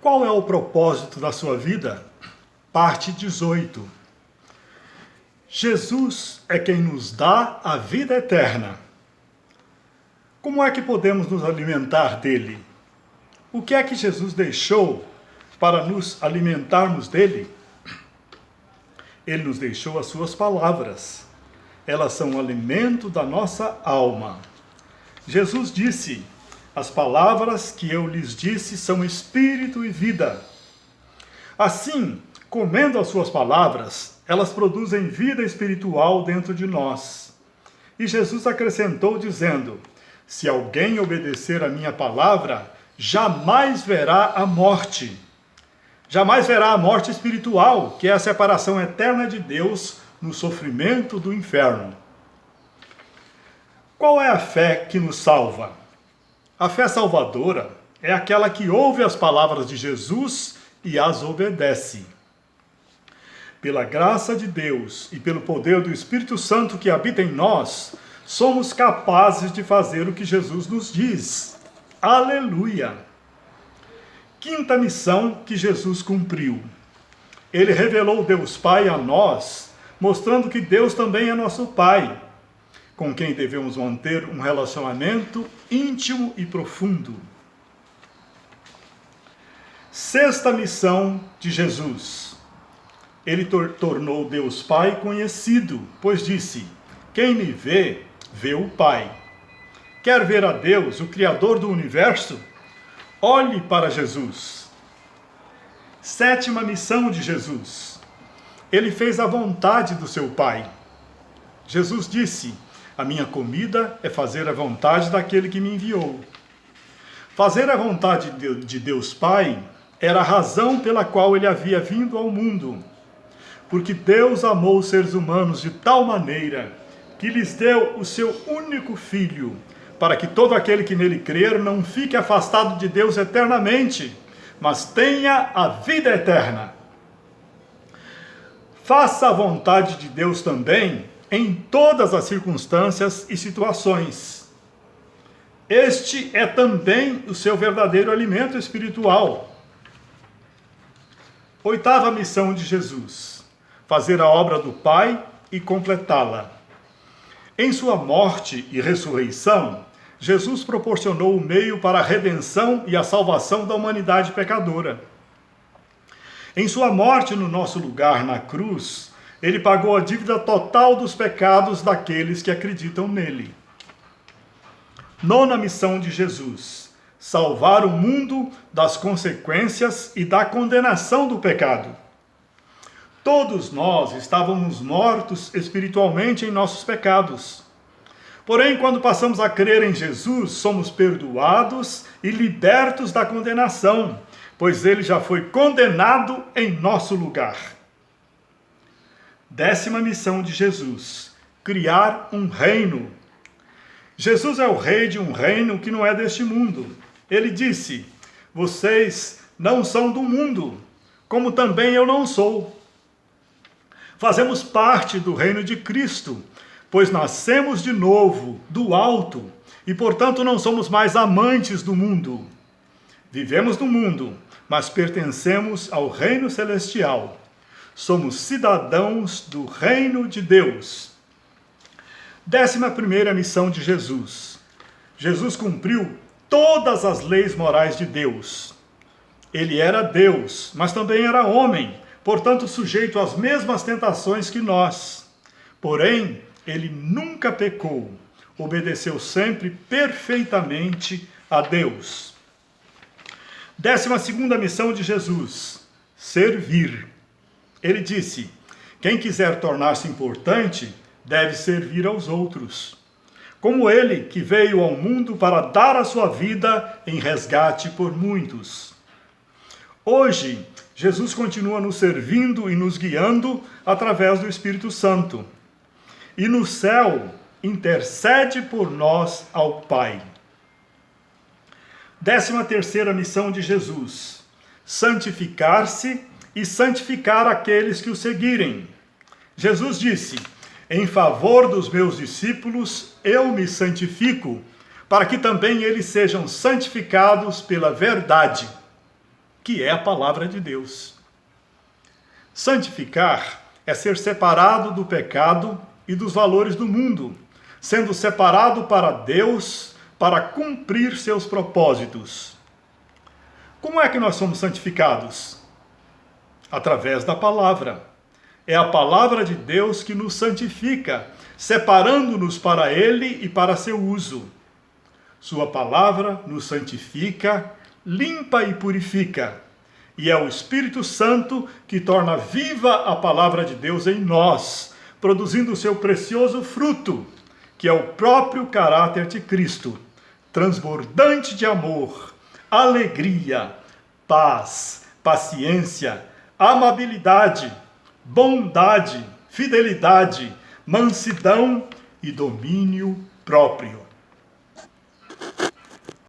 Qual é o propósito da sua vida? Parte 18. Jesus é quem nos dá a vida eterna. Como é que podemos nos alimentar dele? O que é que Jesus deixou para nos alimentarmos dele? Ele nos deixou as suas palavras. Elas são o alimento da nossa alma. Jesus disse: as palavras que eu lhes disse são espírito e vida. Assim, comendo as suas palavras, elas produzem vida espiritual dentro de nós. E Jesus acrescentou dizendo: se alguém obedecer a minha palavra, jamais verá a morte. Jamais verá a morte espiritual, que é a separação eterna de Deus no sofrimento do inferno. Qual é a fé que nos salva? A fé salvadora é aquela que ouve as palavras de Jesus e as obedece. Pela graça de Deus e pelo poder do Espírito Santo que habita em nós, somos capazes de fazer o que Jesus nos diz. Aleluia! Quinta missão que Jesus cumpriu. Ele revelou Deus Pai a nós, mostrando que Deus também é nosso Pai, com quem devemos manter um relacionamento íntimo e profundo. Sexta missão de Jesus. Ele tornou Deus Pai conhecido, pois disse: quem me vê, vê o Pai. Quer ver a Deus, o Criador do universo? Olhe para Jesus. Sétima missão de Jesus. Ele fez a vontade do seu Pai. Jesus disse: a minha comida é fazer a vontade daquele que me enviou. Fazer a vontade de Deus Pai era a razão pela qual ele havia vindo ao mundo. Porque Deus amou os seres humanos de tal maneira que lhes deu o seu único Filho, para que todo aquele que nele crer não fique afastado de Deus eternamente, mas tenha a vida eterna. Faça a vontade de Deus também em todas as circunstâncias e situações. Este é também o seu verdadeiro alimento espiritual. Oitava missão de Jesus: fazer a obra do Pai e completá-la. Em sua morte e ressurreição, Jesus proporcionou o meio para a redenção e a salvação da humanidade pecadora. Em sua morte no nosso lugar na cruz, ele pagou a dívida total dos pecados daqueles que acreditam nele. Nona missão de Jesus: salvar o mundo das consequências e da condenação do pecado. Todos nós estávamos mortos espiritualmente em nossos pecados. Porém, quando passamos a crer em Jesus, somos perdoados e libertos da condenação, pois ele já foi condenado em nosso lugar. Décima missão de Jesus: criar um reino. Jesus é o rei de um reino que não é deste mundo. Ele disse: vocês não são do mundo, como também eu não sou. Fazemos parte do reino de Cristo, pois nascemos de novo, do alto, e portanto não somos mais amantes do mundo. Vivemos no mundo, mas pertencemos ao reino celestial. Somos cidadãos do reino de Deus. 11ª missão de Jesus. Jesus cumpriu todas as leis morais de Deus. Ele era Deus, mas também era homem, portanto sujeito às mesmas tentações que nós. Porém, ele nunca pecou, obedeceu sempre perfeitamente a Deus. 12ª missão de Jesus. Servir. Ele disse: quem quiser tornar-se importante, deve servir aos outros. Como ele, que veio ao mundo para dar a sua vida em resgate por muitos. Hoje, Jesus continua nos servindo e nos guiando através do Espírito Santo. E no céu, intercede por nós ao Pai. 13ª missão de Jesus: santificar-se e santificar aqueles que o seguirem. Jesus disse: em favor dos meus discípulos, eu me santifico, para que também eles sejam santificados pela verdade. que é a palavra de Deus. Santificar é ser separado do pecado e dos valores do mundo, sendo separado para Deus para cumprir seus propósitos. Como é que nós somos santificados? Através da palavra. É a palavra de Deus que nos santifica, separando-nos para Ele e para seu uso. Sua palavra nos santifica, limpa e purifica. E é o Espírito Santo que torna viva a palavra de Deus em nós, produzindo o seu precioso fruto, que é o próprio caráter de Cristo, transbordante de amor, alegria, paz, paciência, amabilidade, bondade, fidelidade, mansidão e domínio próprio.